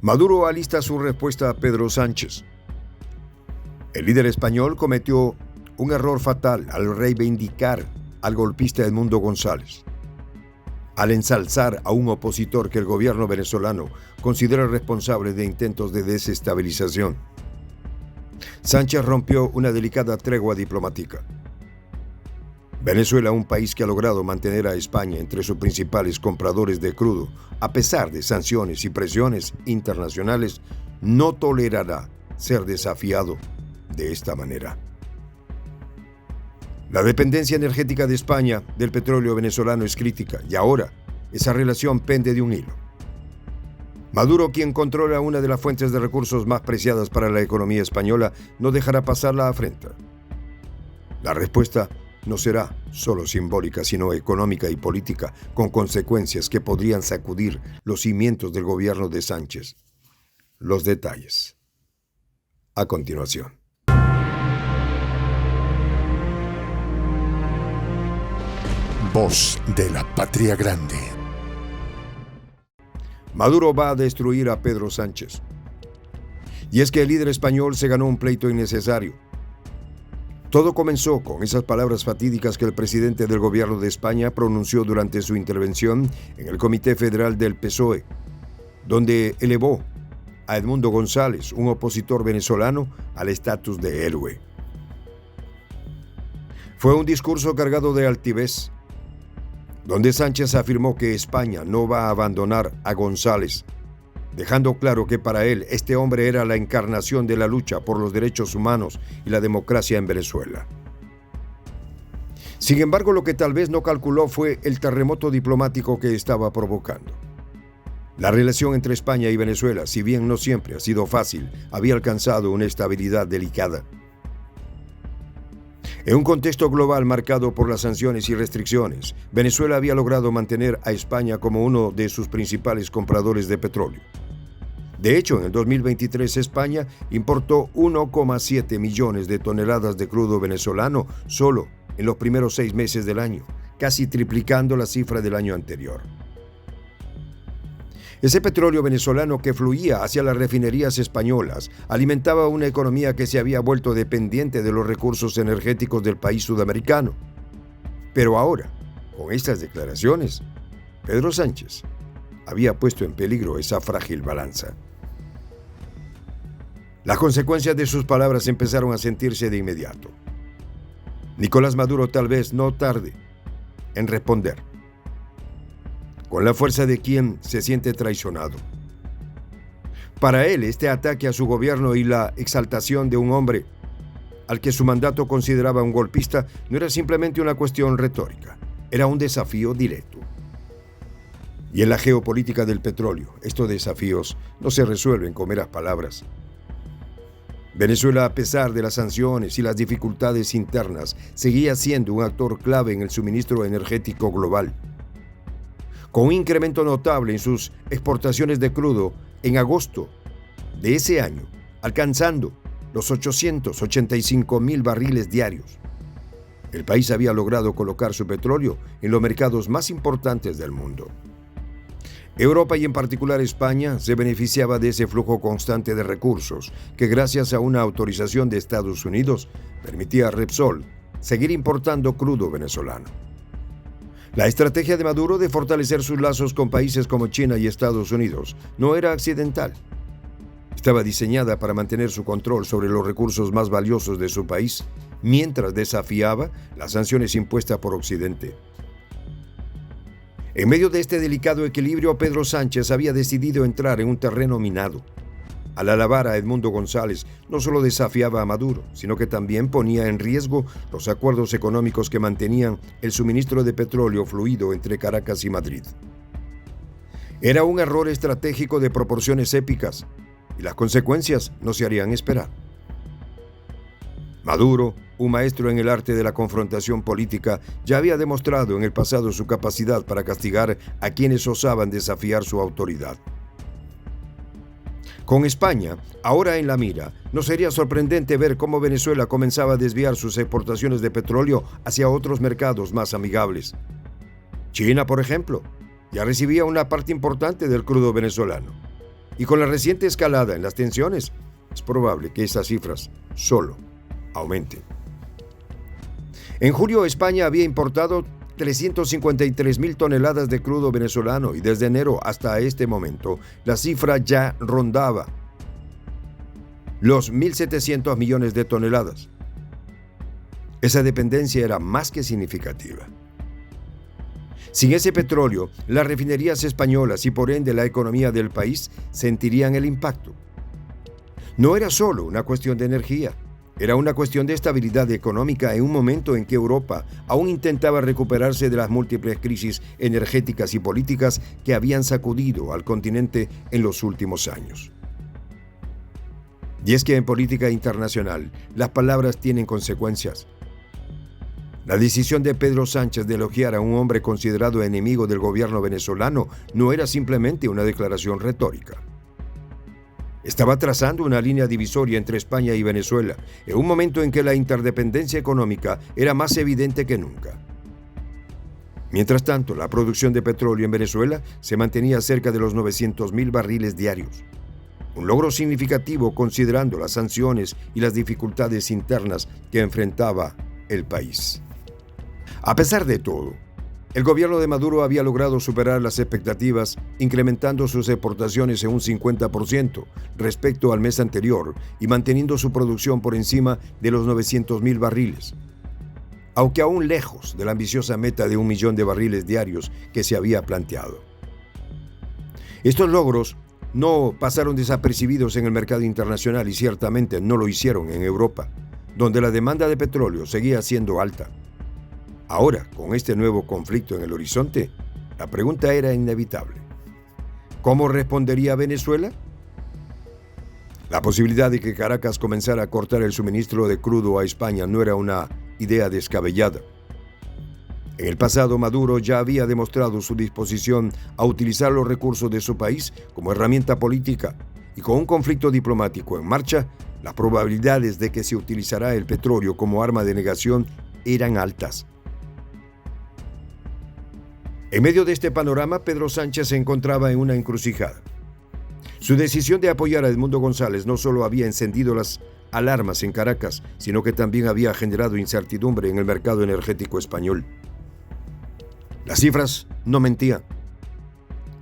Maduro alista su respuesta a Pedro Sánchez. El líder español cometió un error fatal al reivindicar al golpista Edmundo González, al ensalzar a un opositor que el gobierno venezolano considera responsable de intentos de desestabilización. Sánchez rompió una delicada tregua diplomática. Venezuela, un país que ha logrado mantener a España entre sus principales compradores de crudo, a pesar de sanciones y presiones internacionales, no tolerará ser desafiado de esta manera. La dependencia energética de España del petróleo venezolano es crítica y ahora esa relación pende de un hilo. Maduro, quien controla una de las fuentes de recursos más preciadas para la economía española, no dejará pasar la afrenta. La respuesta no será solo simbólica, sino económica y política, con consecuencias que podrían sacudir los cimientos del gobierno de Sánchez. Los detalles a continuación. Voz de la Patria Grande. Maduro va a destruir a Pedro Sánchez. Y es que el líder español se ganó un pleito innecesario. Todo comenzó con esas palabras fatídicas que el presidente del gobierno de España pronunció durante su intervención en el Comité Federal del PSOE, donde elevó a Edmundo González, un opositor venezolano, al estatus de héroe. Fue un discurso cargado de altivez, donde Sánchez afirmó que España no va a abandonar a González, dejando claro que para él este hombre era la encarnación de la lucha por los derechos humanos y la democracia en Venezuela. Sin embargo, lo que tal vez no calculó fue el terremoto diplomático que estaba provocando. La relación entre España y Venezuela, si bien no siempre ha sido fácil, había alcanzado una estabilidad delicada. En un contexto global marcado por las sanciones y restricciones, Venezuela había logrado mantener a España como uno de sus principales compradores de petróleo. De hecho, en el 2023 España importó 1,7 millones de toneladas de crudo venezolano solo en los primeros 6 meses del año, casi triplicando la cifra del año anterior. Ese petróleo venezolano que fluía hacia las refinerías españolas alimentaba una economía que se había vuelto dependiente de los recursos energéticos del país sudamericano. Pero ahora, con estas declaraciones, Pedro Sánchez había puesto en peligro esa frágil balanza. Las consecuencias de sus palabras empezaron a sentirse de inmediato. Nicolás Maduro tal vez no tarde en responder, con la fuerza de quien se siente traicionado. Para él, este ataque a su gobierno y la exaltación de un hombre al que su mandato consideraba un golpista no era simplemente una cuestión retórica, era un desafío directo. Y en la geopolítica del petróleo, estos desafíos no se resuelven con meras palabras. Venezuela, a pesar de las sanciones y las dificultades internas, seguía siendo un actor clave en el suministro energético global. Con un incremento notable en sus exportaciones de crudo en agosto de ese año, alcanzando los 885,000 barriles diarios. El país había logrado colocar su petróleo en los mercados más importantes del mundo. Europa y en particular España se beneficiaba de ese flujo constante de recursos que gracias a una autorización de Estados Unidos permitía a Repsol seguir importando crudo venezolano. La estrategia de Maduro de fortalecer sus lazos con países como China y Estados Unidos no era accidental. Estaba diseñada para mantener su control sobre los recursos más valiosos de su país, mientras desafiaba las sanciones impuestas por Occidente. En medio de este delicado equilibrio, Pedro Sánchez había decidido entrar en un terreno minado. Al alabar a Edmundo González, no solo desafiaba a Maduro, sino que también ponía en riesgo los acuerdos económicos que mantenían el suministro de petróleo fluido entre Caracas y Madrid. Era un error estratégico de proporciones épicas, y las consecuencias no se harían esperar. Maduro, un maestro en el arte de la confrontación política, ya había demostrado en el pasado su capacidad para castigar a quienes osaban desafiar su autoridad. Con España, ahora en la mira, no sería sorprendente ver cómo Venezuela comenzaba a desviar sus exportaciones de petróleo hacia otros mercados más amigables. China, por ejemplo, ya recibía una parte importante del crudo venezolano. Y con la reciente escalada en las tensiones, es probable que estas cifras solo aumenten. En julio, España había importado 353.000 toneladas de crudo venezolano y desde enero hasta este momento la cifra ya rondaba los 1.700 millones de toneladas. Esa dependencia era más que significativa. Sin ese petróleo, las refinerías españolas y por ende la economía del país sentirían el impacto. No era solo una cuestión de energía, era una cuestión de estabilidad económica en un momento en que Europa aún intentaba recuperarse de las múltiples crisis energéticas y políticas que habían sacudido al continente en los últimos años. Y es que en política internacional, las palabras tienen consecuencias. La decisión de Pedro Sánchez de elogiar a un hombre considerado enemigo del gobierno venezolano no era simplemente una declaración retórica. Estaba trazando una línea divisoria entre España y Venezuela, en un momento en que la interdependencia económica era más evidente que nunca. Mientras tanto, la producción de petróleo en Venezuela se mantenía cerca de los 900.000 barriles diarios. Un logro significativo considerando las sanciones y las dificultades internas que enfrentaba el país. A pesar de todo, el gobierno de Maduro había logrado superar las expectativas, incrementando sus exportaciones en un 50% respecto al mes anterior y manteniendo su producción por encima de los 900.000 barriles. Aunque aún lejos de la ambiciosa meta de 1 millón de barriles diarios que se había planteado. Estos logros no pasaron desapercibidos en el mercado internacional y ciertamente no lo hicieron en Europa, donde la demanda de petróleo seguía siendo alta. Ahora, con este nuevo conflicto en el horizonte, la pregunta era inevitable. ¿Cómo respondería Venezuela? La posibilidad de que Caracas comenzara a cortar el suministro de crudo a España no era una idea descabellada. En el pasado, Maduro ya había demostrado su disposición a utilizar los recursos de su país como herramienta política y con un conflicto diplomático en marcha, las probabilidades de que se utilizará el petróleo como arma de negación eran altas. En medio de este panorama, Pedro Sánchez se encontraba en una encrucijada. Su decisión de apoyar a Edmundo González no solo había encendido las alarmas en Caracas, sino que también había generado incertidumbre en el mercado energético español. Las cifras no mentían.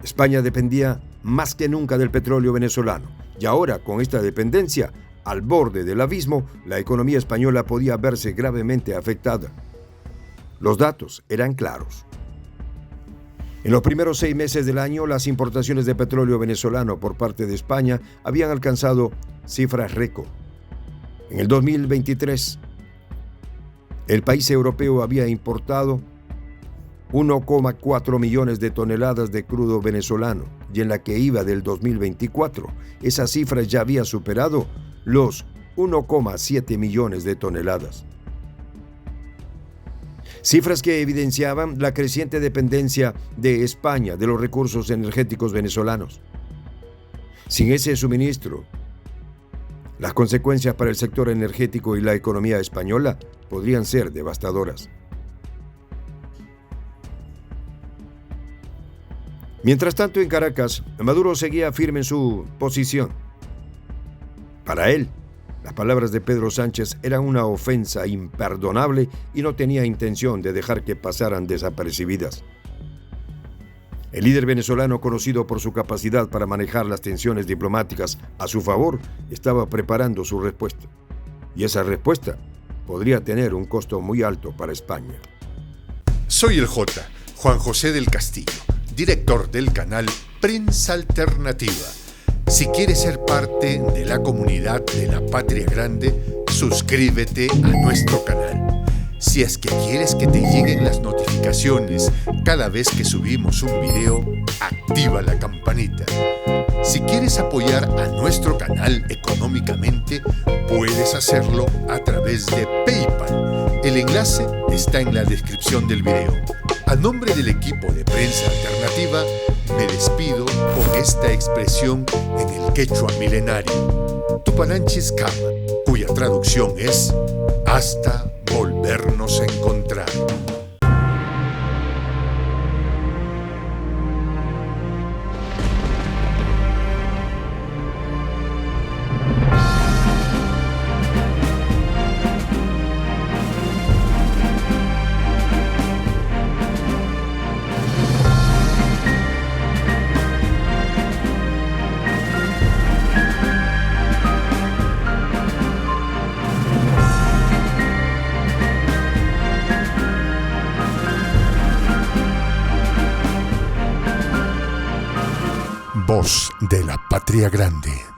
España dependía más que nunca del petróleo venezolano, y ahora, con esta dependencia al borde del abismo, la economía española podía verse gravemente afectada. Los datos eran claros. En los primeros 6 meses del año, las importaciones de petróleo venezolano por parte de España habían alcanzado cifras récord. En el 2023, el país europeo había importado 1,4 millones de toneladas de crudo venezolano, y en la que iba del 2024, esa cifra ya había superado los 1,7 millones de toneladas. Cifras que evidenciaban la creciente dependencia de España de los recursos energéticos venezolanos. Sin ese suministro, las consecuencias para el sector energético y la economía española podrían ser devastadoras. Mientras tanto, en Caracas, Maduro seguía firme en su posición. Para él, las palabras de Pedro Sánchez eran una ofensa imperdonable y no tenía intención de dejar que pasaran desapercibidas. El líder venezolano, conocido por su capacidad para manejar las tensiones diplomáticas a su favor, estaba preparando su respuesta. Y esa respuesta podría tener un costo muy alto para España. Soy el J, Juan José del Castillo, director del canal Prensa Alternativa. Si quieres ser parte de la comunidad de la Patria Grande, suscríbete a nuestro canal. Si es que quieres que te lleguen las notificaciones cada vez que subimos un video, activa la campanita. Si quieres apoyar a nuestro canal económicamente, puedes hacerlo a través de PayPal. El enlace está en la descripción del video. A nombre del equipo de Prensa Alternativa, me despido con esta expresión en el quechua milenario, Tupananchis Kama, cuya traducción es hasta volvernos a encontrar. Voz de la Patria Grande.